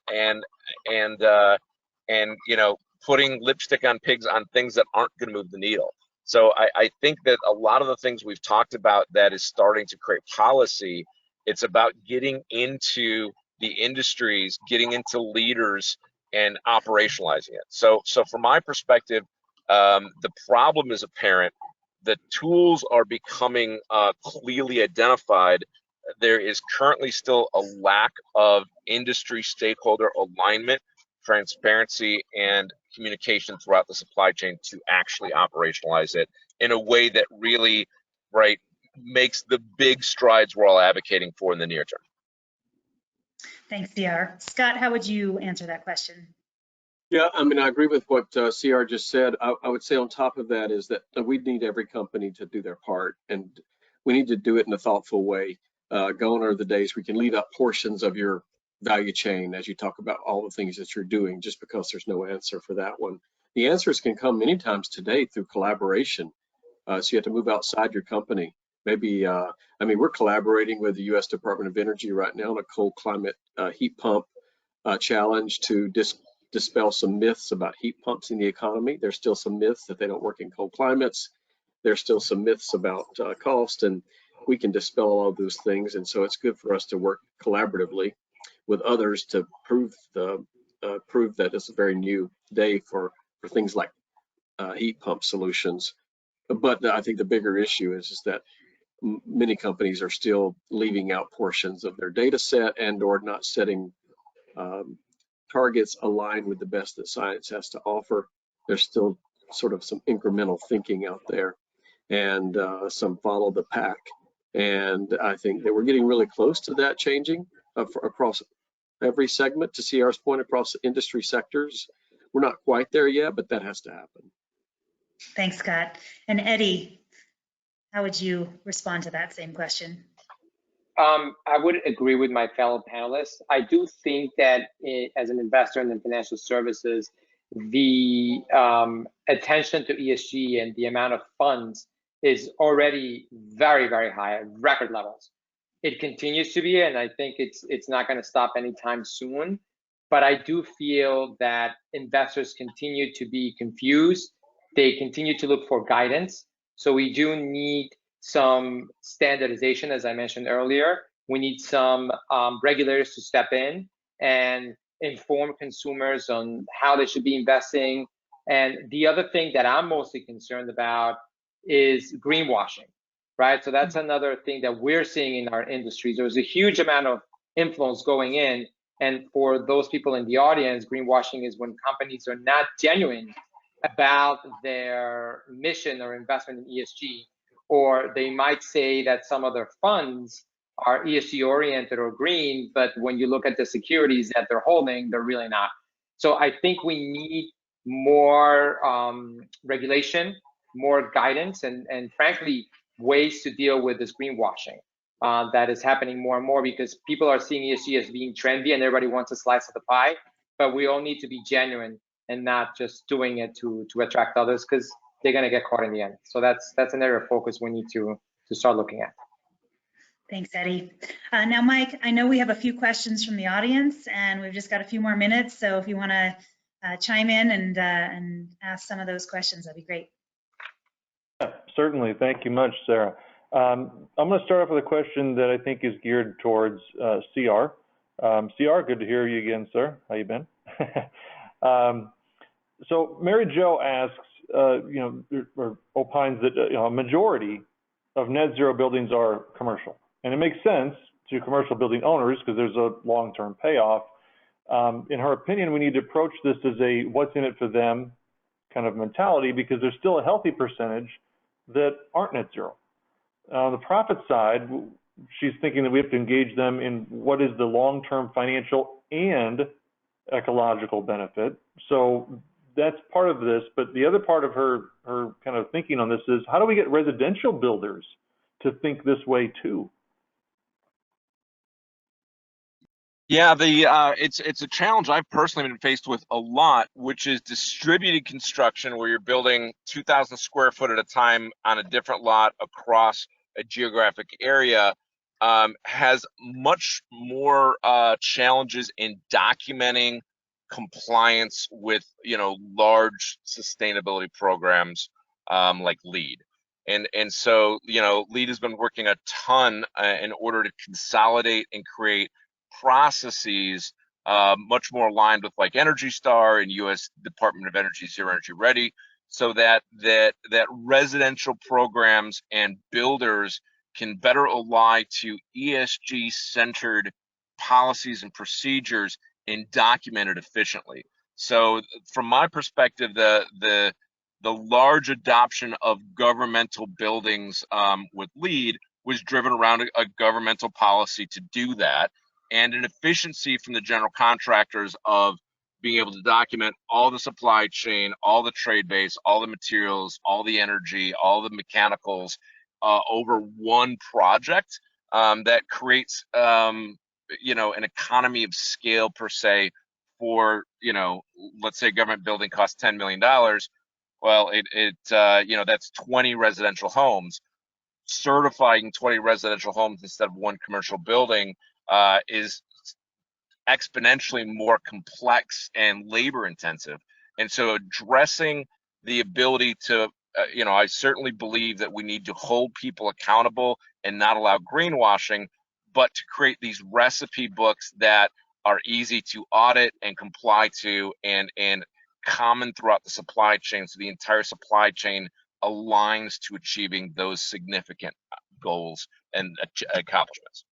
putting lipstick on pigs on things that aren't going to move the needle. So I think that a lot of the things we've talked about that is starting to create policy, it's about getting into the industries, getting into leaders, and operationalizing it. So from my perspective, the problem is apparent. the tools are becoming clearly identified, there is currently still a lack of industry stakeholder alignment, transparency, and communication throughout the supply chain to actually operationalize it in a way that really, right, makes the big strides we're all advocating for in the near term. Thanks, CR. Scott, how would you answer that question? Yeah, I mean, I agree with what CR just said. I would say on top of that is that we need every company to do their part, and we need to do it in a thoughtful way. Gone are the days we can leave out portions of your value chain as you talk about all the things that you're doing just because there's no answer for that one. The answers can come many times today through collaboration. So you have to move outside your company. Maybe, I mean, we're collaborating with the U.S. Department of Energy right now on a cold climate heat pump challenge to dispel some myths about heat pumps in the economy. There's still some myths that they don't work in cold climates. There's still some myths about cost, and we can dispel all of those things. And so it's good for us to work collaboratively with others to prove that it's a very new day for things like heat pump solutions. But I think the bigger issue is that many companies are still leaving out portions of their data set and or not setting targets aligned with the best that science has to offer. There's still sort of some incremental thinking out there and some follow the pack. And I think that we're getting really close to that changing across every segment, to CR's point, across industry sectors. We're not quite there yet, but that has to happen. Thanks, Scott. And Eddie, how would you respond to that same question? I would agree with my fellow panelists. I do think that as an investor in the financial services, the attention to ESG and the amount of funds is already very, very high at record levels. It continues to be, and I think it's not going to stop anytime soon. But I do feel that investors continue to be confused. They continue to look for guidance. So we do need some standardization, as I mentioned earlier. We need some regulators to step in and inform consumers on how they should be investing. And the other thing that I'm mostly concerned about is greenwashing, right? So that's another thing that we're seeing in our industries. There's a huge amount of influence going in. And for those people in the audience, greenwashing is when companies are not genuine about their mission or investment in ESG, or they might say that some of their funds are ESG oriented or green, but when you look at the securities that they're holding, they're really not. So I think we need more regulation, more guidance, and frankly, ways to deal with this greenwashing that is happening more and more, because people are seeing ESG as being trendy and everybody wants a slice of the pie, but we all need to be genuine and not just doing it to attract others, because they're going to get caught in the end. So that's an area of focus we need to start looking at. Thanks, Eddie. Now, Mike, I know we have a few questions from the audience, and we've just got a few more minutes. So if you want to chime in and ask some of those questions, that'd be great. Yeah, certainly. Thank you much, Sarah. I'm going to start off with a question that I think is geared towards CR. CR, good to hear you again, sir. How you been? So Mary Jo asks, or opines that a majority of net zero buildings are commercial, and it makes sense to commercial building owners because there's a long-term payoff. In her opinion, we need to approach this as a what's in it for them kind of mentality, because there's still a healthy percentage that aren't net zero. On the profit side, she's thinking that we have to engage them in what is the long-term financial and ecological benefit. So that's part of this, but the other part of her kind of thinking on this is, how do we get residential builders to think this way too? Yeah, it's a challenge I've personally been faced with a lot, which is distributed construction, where you're building 2,000 square foot at a time on a different lot across a geographic area, has much more challenges in documenting compliance with large sustainability programs like LEED. And so LEED has been working a ton in order to consolidate and create processes much more aligned with like Energy Star and U.S. Department of Energy Zero Energy Ready, so that residential programs and builders can better align to ESG centered policies and procedures and document it efficiently. So from my perspective, the large adoption of governmental buildings with LEED was driven around a governmental policy to do that, and an efficiency from the general contractors of being able to document all the supply chain, all the trade base, all the materials, all the energy, all the mechanicals over one project. That creates you know, an economy of scale per se for, you know, let's say a government building costs $10 million. Well, you know, that's 20 residential homes. Certifying 20 residential homes instead of one commercial building is exponentially more complex and labor intensive. And so addressing the ability to, you know, I certainly believe that we need to hold people accountable and not allow greenwashing, but to create these recipe books that are easy to audit and comply to, and common throughout the supply chain, so the entire supply chain aligns to achieving those significant goals and accomplishments.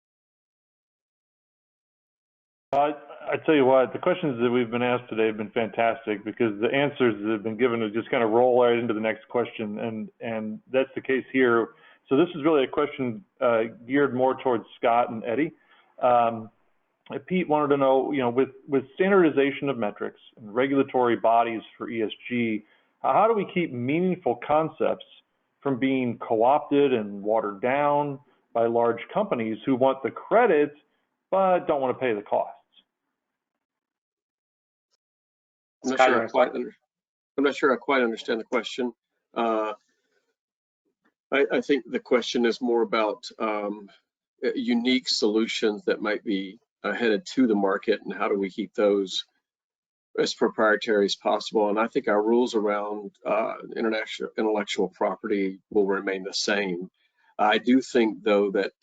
I tell you what, the questions that we've been asked today have been fantastic, because the answers that have been given to just kind of roll right into the next question, and that's the case here. So this is really a question geared more towards Scott and Eddie. Pete wanted to know, you know, with standardization of metrics and regulatory bodies for ESG, how do we keep meaningful concepts from being co-opted and watered down by large companies who want the credit but don't want to pay the costs? I'm not sure I quite understand the question. I think the question is more about unique solutions that might be headed to the market, and how do we keep those as proprietary as possible. And I think our rules around intellectual property will remain the same. I do think, though, that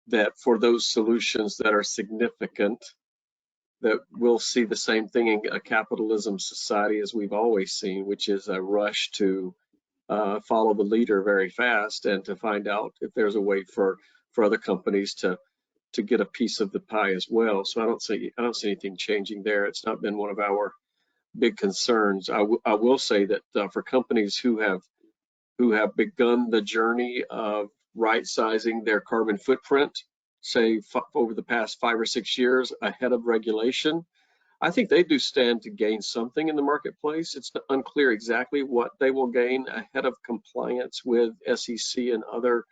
that for those solutions that are significant, that we'll see the same thing in a capitalism society as we've always seen, which is a rush to follow the leader very fast and to find out if there's a way for other companies to get a piece of the pie as well. So I don't see anything changing there. It's not been one of our big concerns. I will say that for companies who have begun the journey of right-sizing their carbon footprint, say over the past 5 or 6 years ahead of regulation, I think they do stand to gain something in the marketplace. It's unclear exactly what they will gain ahead of compliance with SEC and other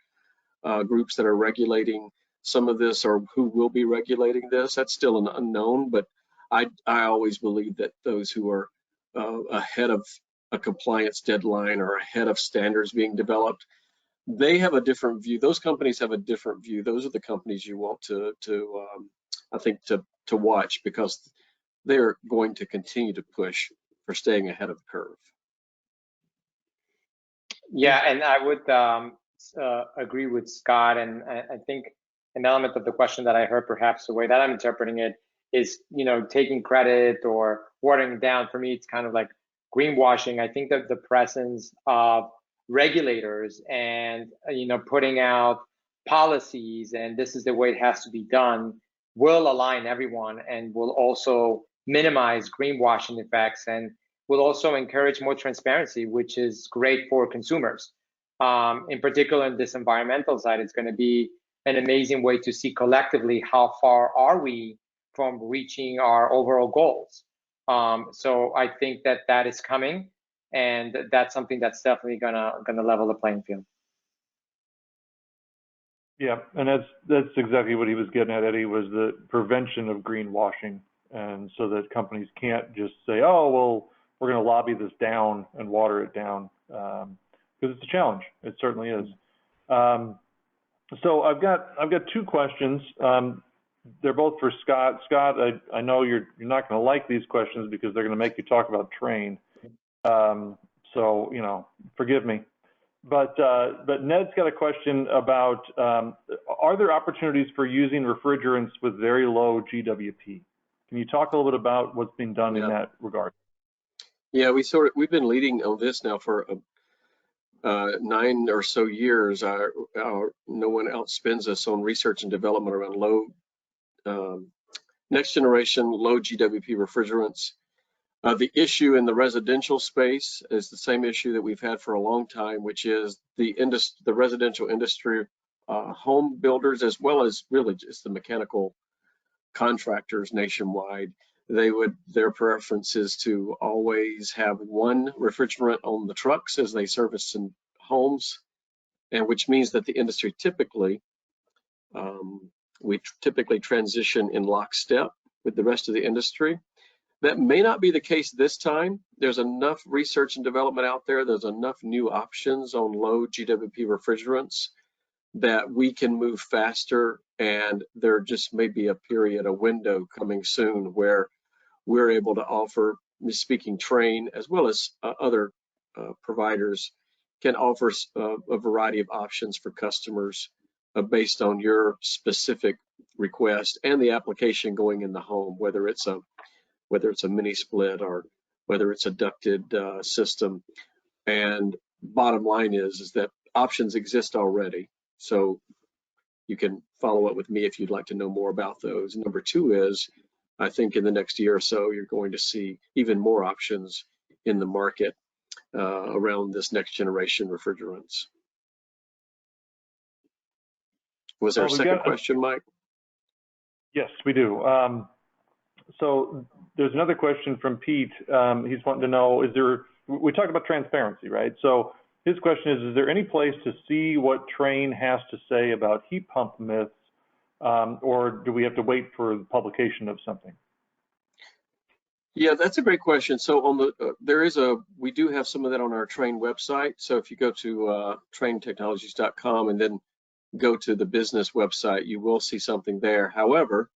groups that are regulating some of this, or who will be regulating this. That's still an unknown, but I always believe that those who are ahead of a compliance deadline or ahead of standards being developed, they have a different view. Those companies have a different view. Those are the companies you want to I think to watch, because they're going to continue to push for staying ahead of the curve. Yeah, and I would agree with Scott, and I think an element of the question that I heard, perhaps the way that I'm interpreting it, is, you know, taking credit or watering it down. For me, it's kind of like greenwashing. I think that the presence of regulators and, you know, putting out policies and this is the way it has to be done will align everyone, and will also minimize greenwashing effects, and will also encourage more transparency, which is great for consumers. In particular, in this environmental side, it's going to be an amazing way to see collectively how far are we from reaching our overall goals. So I think that that is coming, and that's something that's definitely gonna level the playing field. Yeah, and that's exactly what he was getting at, Eddie, was the prevention of greenwashing, and so that companies can't just say, oh, well, we're going to lobby this down and water it down, because it's a challenge. It certainly is. So I've got 2 questions. They're both for Scott. Scott, I know you're not going to like these questions because they're going to make you talk about train. So, you know, forgive me. But Ned's got a question about, are there opportunities for using refrigerants with very low GWP? Can you talk a little bit about what's being done in that regard? Yeah, we've been leading on this now for 9 or so years. No one outspends us on research and development around next generation low GWP refrigerants. The issue in the residential space is the same issue that we've had for a long time, which is the residential industry, home builders, as well as really just the mechanical contractors nationwide. Their preference is to always have one refrigerant on the trucks as they service in homes, and which means that the industry typically, we typically transition in lockstep with the rest of the industry. That may not be the case this time. There's enough research and development out there. There's enough new options on low GWP refrigerants that we can move faster, and there just may be a window coming soon where we're able to offer, speaking Trane, as well as other providers, can offer a variety of options for customers based on your specific request and the application going in the home, whether it's a mini split or whether it's a ducted system. And bottom line is that options exist already. So you can follow up with me if you'd like to know more about those. Number two is, I think in the next year or so, you're going to see even more options in the market around this next generation refrigerants. Was there a second question, Mike? Yes, we do. So there's another question from Pete. He's wanting to know, we talked about transparency, right? So his question is there any place to see what Trane has to say about heat pump myths, or do we have to wait for the publication of something? Yeah, that's a great question. So on the we do have some of that on our Trane website. So if you go to tranetechnologies.com and then go to the business website, you will see something there. However,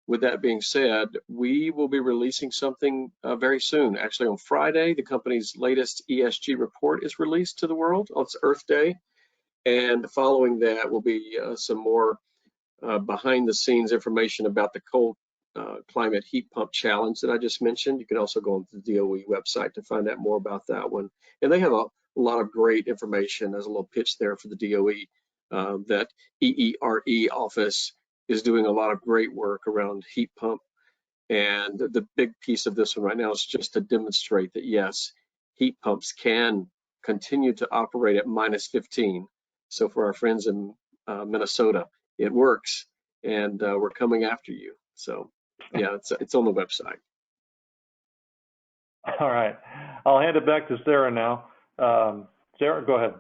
with that being said, we will be releasing something very soon. Actually, on Friday, the company's latest ESG report is released to the world. It's Earth Day. And following that will be some more behind the scenes information about the cold climate heat pump challenge that I just mentioned. You can also go on the DOE website to find out more about that one. And they have a lot of great information. There's a little pitch there for the DOE that EERE office is doing a lot of great work around heat pump. And the big piece of this one right now is just to demonstrate that, yes, heat pumps can continue to operate at -15. So for our friends in Minnesota, it works, and we're coming after you. So yeah, it's on the website. All right, I'll hand it back to Sarah now. Sarah, go ahead.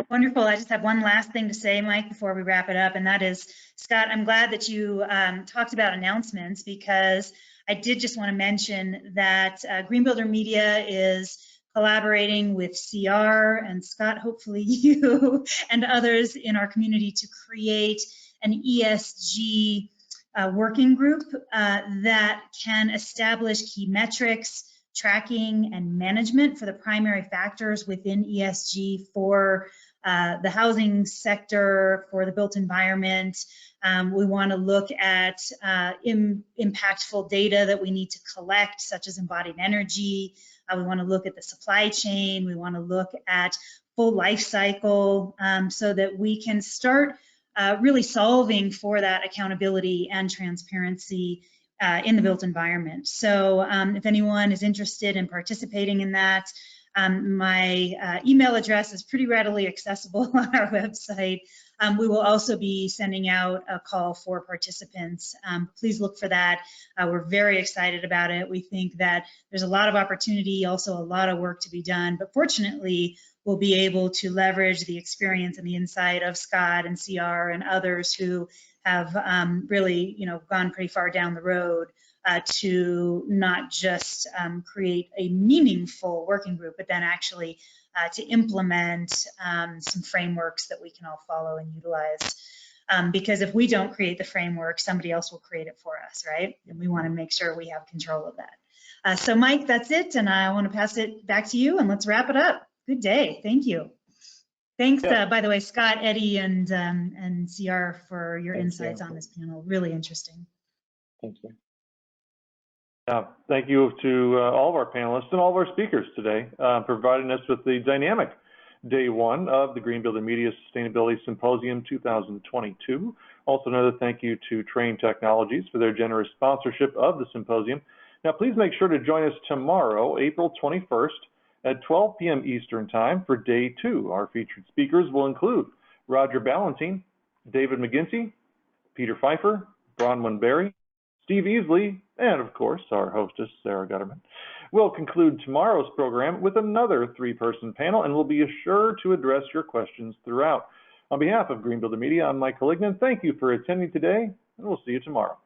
Wonderful. I just have one last thing to say, Mike, before we wrap it up, and that is, Scott, I'm glad that you talked about announcements, because I did just want to mention that Green Builder Media is collaborating with CR and Scott, hopefully you and others in our community, to create an ESG working group that can establish key metrics, tracking, and management for the primary factors within ESG for the housing sector, for the built environment. We want to look at impactful data that we need to collect, such as embodied energy. We want to look at the supply chain. We want to look at full life cycle so that we can start really solving for that accountability and transparency in the built environment. So if anyone is interested in participating in that, my email address is pretty readily accessible on our website. We will also be sending out a call for participants. Please look for that. We're very excited about it. We think that there's a lot of opportunity, also a lot of work to be done, but fortunately, we'll be able to leverage the experience and the insight of Scott and CR and others who have really, gone pretty far down the road to not just create a meaningful working group, but then actually to implement some frameworks that we can all follow and utilize. Because if we don't create the framework, somebody else will create it for us, right? And we want to make sure we have control of that. So Mike, that's it. And I want to pass it back to you and let's wrap it up. Good day. Thank you. Thanks, by the way, Scott, Eddie, and CR for your insights on this panel. Really interesting. Thank you. Thank you to all of our panelists and all of our speakers today, providing us with the dynamic day one of the Green Building Media Sustainability Symposium 2022. Also another thank you to Train Technologies for their generous sponsorship of the symposium. Now please make sure to join us tomorrow, April 21st at 12 p.m. Eastern Time for day two. Our featured speakers will include Roger Ballantine, David McGinty, Peter Pfeiffer, Bronwyn Berry, Steve Easley, and of course, our hostess, Sarah Gutterman. We'll conclude tomorrow's program with another three-person panel, and we'll be sure to address your questions throughout. On behalf of Green Builder Media, I'm Mike Collignan. Thank you for attending today, and we'll see you tomorrow.